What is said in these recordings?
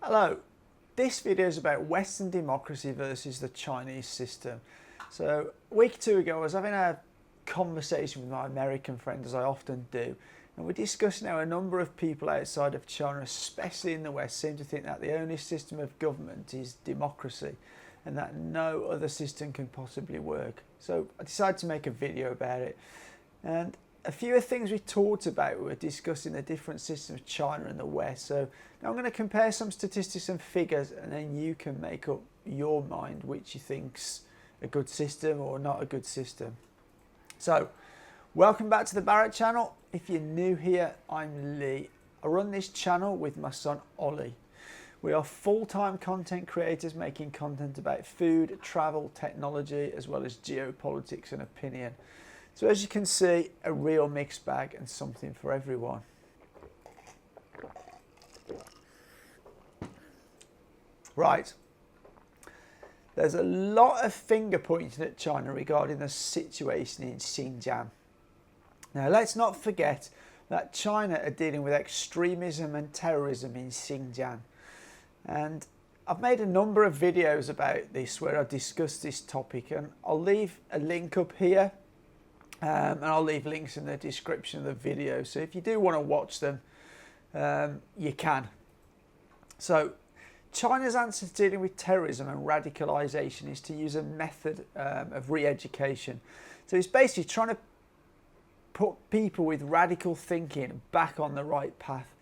Hello, this video is about Western democracy versus the Chinese system. So a week or two ago I was having a conversation with my American friend, as I often do, and we're discussing how a number of people outside of China, especially in the West, seem to think that the only system of government is democracy and that no other system can possibly work. So I decided to make a video about it, and a few of the things we talked about, we were discussing the different systems of China and the West. So now I'm going to compare some statistics and figures, and then you can make up your mind which you think's a good system or not a good system. So welcome back to the Barrett channel. If you're new here, I'm Lee. I run this channel with my son Ollie. We are full-time content creators making content about food, travel, technology, as well as geopolitics and opinion. So as you can see, a real mixed bag and something for everyone. Right, there's a lot of finger pointing at China regarding the situation in Xinjiang. Now let's not forget that China are dealing with extremism and terrorism in Xinjiang. And I've made a number of videos about this where I discuss this topic, and I'll leave a link up here. And I'll leave links in the description of the video, so if you do want to watch them, you can. So China's answer to dealing with terrorism and radicalisation is to use a method of re-education. So it's basically trying to put people with radical thinking back on the right path.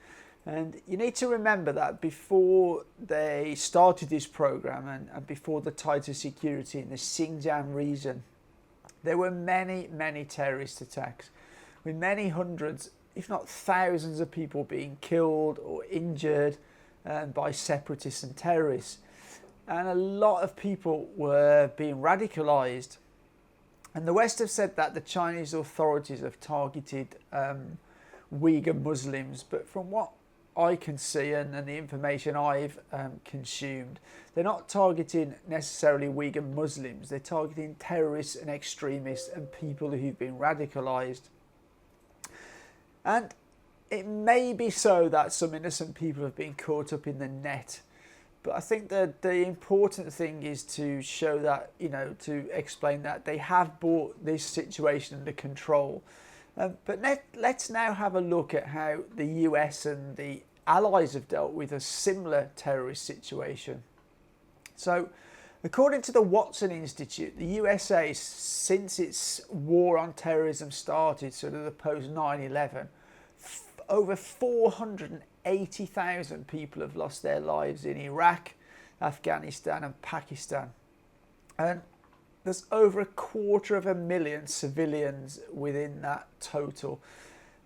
And you need to remember that before they started this program and before the tighter security in the Xinjiang region, there were many terrorist attacks, with many hundreds, if not thousands of people being killed or injured by separatists and terrorists. And a lot of people were being radicalised. And the West have said that the Chinese authorities have targeted Uyghur Muslims, but from what I can see and the information I've consumed, they're not targeting necessarily Uyghur Muslims, they're targeting terrorists and extremists and people who've been radicalised. And it may be so that some innocent people have been caught up in the net, but I think that the important thing is to show that, to explain that they have brought this situation under control. But let's now have a look at how the US and the allies have dealt with a similar terrorist situation. So, according to the Watson Institute, the USA, since its war on terrorism started, sort of the post 9/11, over 480,000 people have lost their lives in Iraq, Afghanistan and Pakistan. And there's over 250,000 civilians within that total.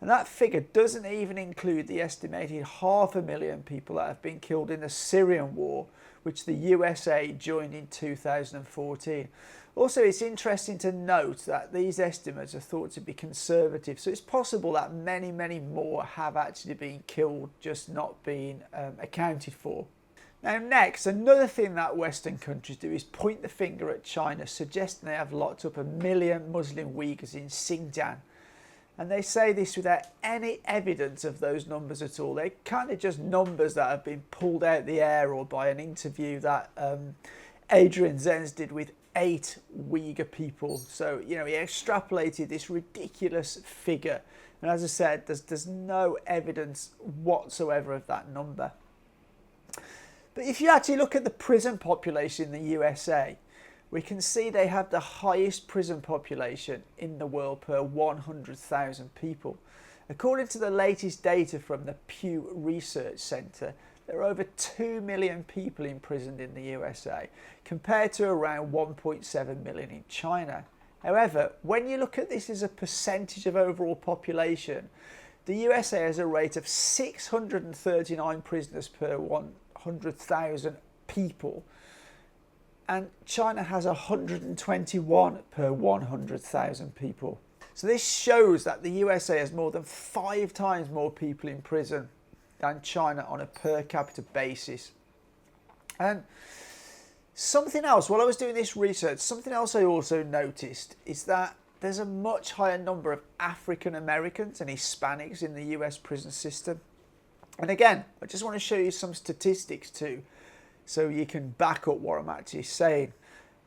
And that figure doesn't even include the estimated 500,000 people that have been killed in the Syrian war, which the USA joined in 2014. Also, it's interesting to note that these estimates are thought to be conservative, so it's possible that many more have actually been killed, just not being accounted for. Now next, another thing that Western countries do is point the finger at China, suggesting they have locked up 1 million Muslim Uyghurs in Xinjiang. And they say this without any evidence of those numbers at all. They're kind of just numbers that have been pulled out the air or by an interview that Adrian Zenz did with 8 Uyghur people. So, he extrapolated this ridiculous figure. And as I said, there's no evidence whatsoever of that number. But if you actually look at the prison population in the USA, we can see they have the highest prison population in the world per 100,000 people. According to the latest data from the Pew Research Center, there are over 2 million people imprisoned in the USA, compared to around 1.7 million in China. However, when you look at this as a percentage of overall population, the USA has a rate of 639 prisoners per 100,000 people. And China has 121 per 100,000 people. So this shows that the USA has more than 5 times more people in prison than China on a per capita basis. And something else, while I was doing this research, something else I also noticed is that there's a much higher number of African Americans and Hispanics in the US prison system. And again, I just want to show you some statistics too, so you can back up what I'm actually saying.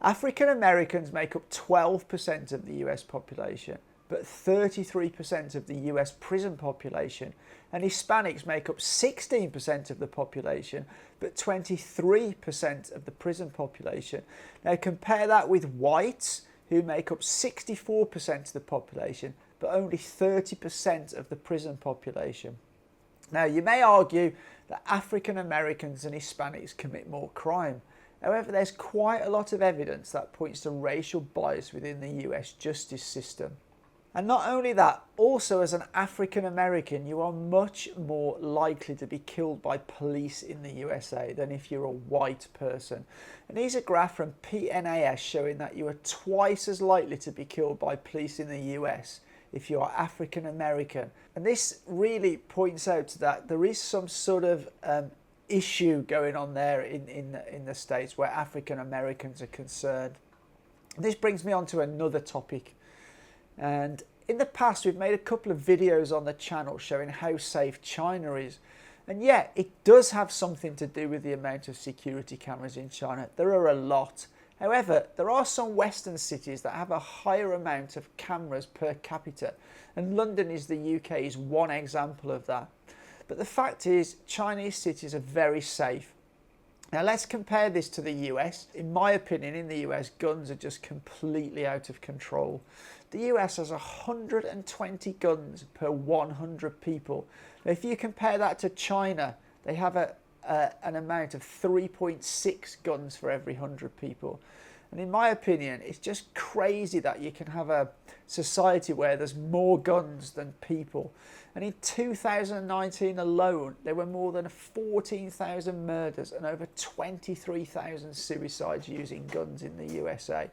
African Americans make up 12% of the US population, but 33% of the US prison population, and Hispanics make up 16% of the population, but 23% of the prison population. Now compare that with whites, who make up 64% of the population, but only 30% of the prison population. Now you may argue that African Americans and Hispanics commit more crime. However, there's quite a lot of evidence that points to racial bias within the US justice system. And not only that, also as an African American, you are much more likely to be killed by police in the USA than if you're a white person. And here's a graph from PNAS showing that you are twice as likely to be killed by police in the US if you are African American. And this really points out that there is some sort of issue going on there in the States where African Americans are concerned. And this brings me on to another topic. And in the past, we've made a couple of videos on the channel showing how safe China is. And yeah, it does have something to do with the amount of security cameras in China. There are a lot. However, there are some Western cities that have a higher amount of cameras per capita. And London is the UK's one example of that. But the fact is, Chinese cities are very safe. Now let's compare this to the US. In my opinion, in the US, guns are just completely out of control. The US has 120 guns per 100 people. Now, if you compare that to China, they have an amount of 3.6 guns for every 100 people. And in my opinion, it's just crazy that you can have a society where there's more guns than people. And in 2019 alone, there were more than 14,000 murders and over 23,000 suicides using guns in the USA.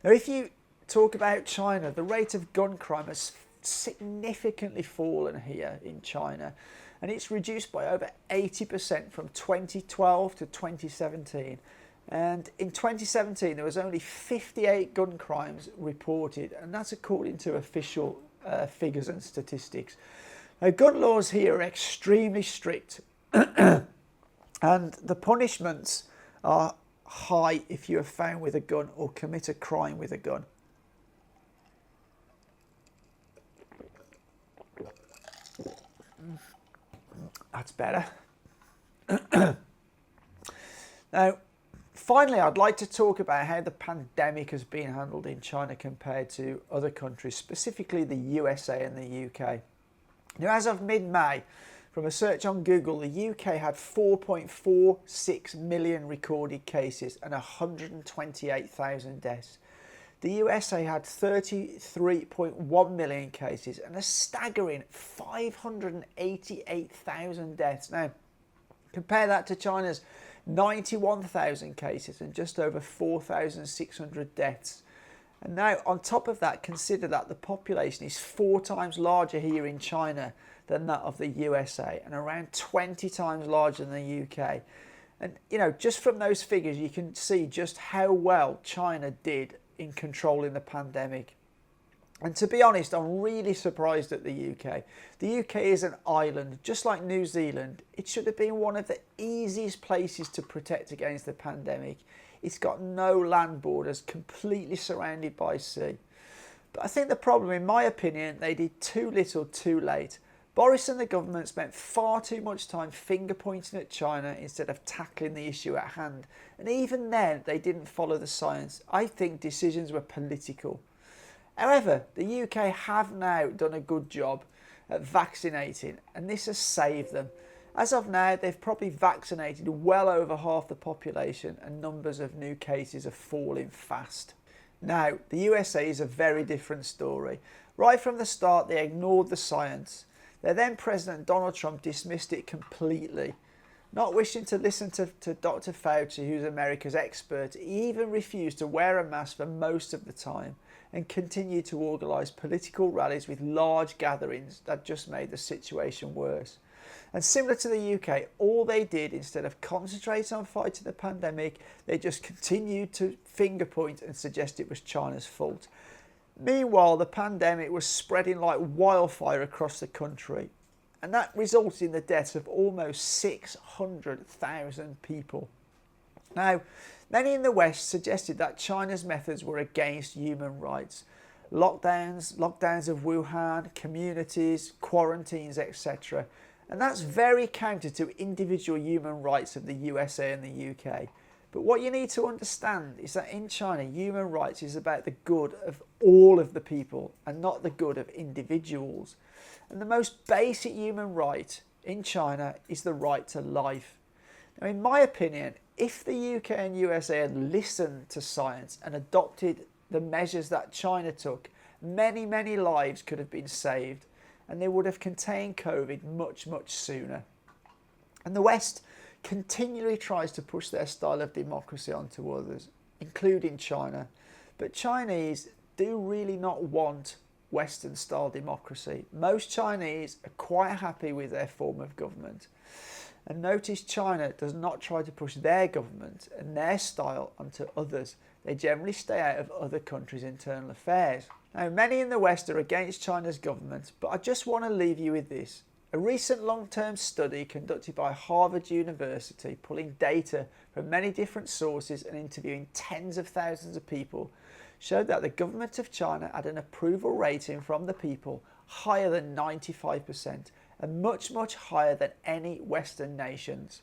Now, if you talk about China, the rate of gun crime has significantly fallen here in China, and it's reduced by over 80% from 2012 to 2017. And in 2017, there was only 58 gun crimes reported, and that's according to official figures and statistics. Now, gun laws here are extremely strict, and the punishments are high if you are found with a gun or commit a crime with a gun. That's better. Now, finally, I'd like to talk about how the pandemic has been handled in China compared to other countries, specifically the USA and the UK. Now, as of mid-May, from a search on Google, the UK had 4.46 million recorded cases and 128,000 deaths. The USA had 33.1 million cases and a staggering 588,000 deaths. Now, compare that to China's 91,000 cases and just over 4,600 deaths. And now, on top of that, consider that the population is 4 times larger here in China than that of the USA and around 20 times larger than the UK. And, you know, just from those figures, you can see just how well China did in controlling the pandemic. And to be honest, I'm really surprised at the UK. The UK is an island, just like New Zealand. It should have been one of the easiest places to protect against the pandemic. It's got no land borders, completely surrounded by sea. But I think the problem, in my opinion, they did too little too late. Boris and the government spent far too much time finger pointing at China instead of tackling the issue at hand. And even then, they didn't follow the science. I think decisions were political. However, the UK have now done a good job at vaccinating, and this has saved them. As of now, they've probably vaccinated well over half the population, and numbers of new cases are falling fast. Now, the USA is a very different story. Right from the start, they ignored the science. Their then President Donald Trump dismissed it completely. Not wishing to listen to Dr. Fauci, who's America's expert, he even refused to wear a mask for most of the time and continued to organise political rallies with large gatherings that just made the situation worse. And similar to the UK, all they did, instead of concentrating on fighting the pandemic, they just continued to finger point and suggest it was China's fault. Meanwhile, the pandemic was spreading like wildfire across the country. and that resulted in the deaths of almost 600,000 people. Now, many in the West suggested that China's methods were against human rights. Lockdowns of Wuhan, communities, quarantines, etc. And that's very counter to individual human rights of the USA and the UK. But what you need to understand is that in China, human rights is about the good of all of the people and not the good of individuals. And the most basic human right in China is the right to life. Now, in my opinion, if the UK and USA had listened to science and adopted the measures that China took, many, many lives could have been saved, and they would have contained COVID much, much sooner. And the West continually tries to push their style of democracy onto others, including China. But Chinese do really not want Western style democracy. Most Chinese are quite happy with their form of government. And notice China does not try to push their government and their style onto others. They generally stay out of other countries' internal affairs. Now, many in the West are against China's government, but I just want to leave you with this. A recent long-term study conducted by Harvard University, pulling data from many different sources and interviewing tens of thousands of people, showed that the government of China had an approval rating from the people higher than 95%, and much, much higher than any Western nations.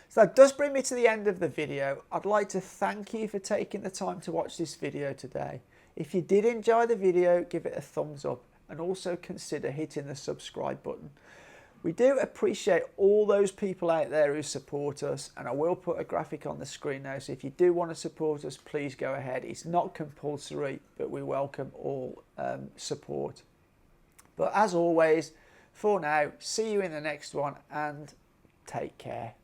So that does bring me to the end of the video. I'd like to thank you for taking the time to watch this video today. If you did enjoy the video, give it a thumbs up and also consider hitting the subscribe button. We do appreciate all those people out there who support us, and I will put a graphic on the screen now, so if you do want to support us, please go ahead. It's not compulsory, but we welcome all support. But as always, for now, see you in the next one and take care.